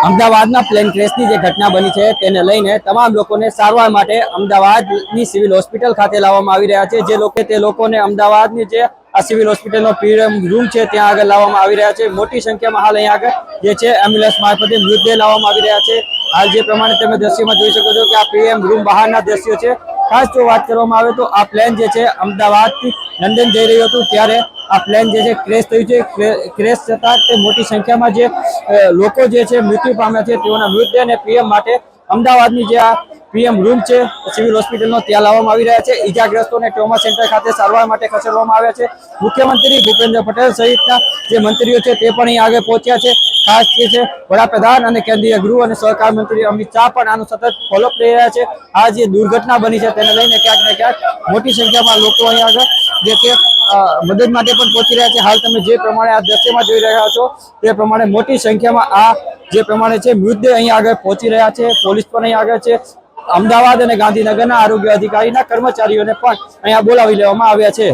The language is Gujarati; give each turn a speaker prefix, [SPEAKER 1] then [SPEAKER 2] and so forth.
[SPEAKER 1] અમદાવાદના પ્લેન ક્રેશની જે ઘટના બની છે તેને લઈને તમામ લોકોને સારવાર માટે અમદાવાદની સિવિલ હોસ્પિટલ ખાતે લાવવામાં આવી રહ્યા છે। તે લોકોને અમદાવાદની જે આ સિવિલ હોસ્પિટલનો પીએમ રૂમ છે ત્યાં આગળ લાવવામાં આવી રહ્યા છે। મોટી સંખ્યામાં હાલ અહીં આગળ જે છે એમ્બ્યુલન્સ મારફતે મૃતદેહ લાવવામાં આવી રહ્યા છે। હાલ જે પ્રમાણે તમે દ્રશ્યમાં જોઈ શકો છો કે આ પીએમ રૂમ બહારના દ્રશ્યો છે। ખાસ જો વાત કરવામાં આવે તો આ પ્લેન જે છે અમદાવાદથી લંડન જઈ રહ્યું હતું ત્યારે આ પ્લેન જે છે ક્રેશ થયું છે। ક્રેશ થતા તે મોટી સંખ્યામાં જે લોકો જે છે મૃત્યુ પામ્યા છે તેઓના મૃતદેહને પીએમ માટે અમદાવાદની જે આ પીએમ રૂમ છે સિવિલ હોસ્પિટલનો ત્યાં લાવવામાં આવી રહ્યા છે। ઈજાગ્રસ્તોને ટ્રોમા સેન્ટર ખાતે સારવાર માટે ખસેડવામાં આવ્યા છે। મુખ્યમંત્રી ભૂપેન્દ્ર પટેલ સહિતના જે મંત્રીઓ છે તે પણ અહીં આગળ પહોંચ્યા છે। ખાસ જે છે વડાપ્રધાન અને કેન્દ્રીય ગૃહ અને સહકાર મંત્રી અમિત શાહ પણ આનું સતત ફોલોઅપ લઈ રહ્યા છે। આ જે દુર્ઘટના બની છે તેને લઈને ક્યાંક ને ક્યાંક મોટી સંખ્યામાં લોકો અહીં આગળ જે છે મદદ માટે પણ પહોંચી રહ્યા છે। હાલ તમે જે પ્રમાણે આ દ્રશ્યમાં જોઈ રહ્યા છો તે પ્રમાણે મોટી સંખ્યામાં આ જે પ્રમાણે છે મૃતદેહ અહીં આગળ પહોંચી રહ્યા છે। પોલીસ પણ અહીં આગળ છે। અમદાવાદ અને ગાંધીનગરના આરોગ્ય અધિકારીના કર્મચારીઓને પણ અહીંયા બોલાવી લેવામાં આવ્યા છે।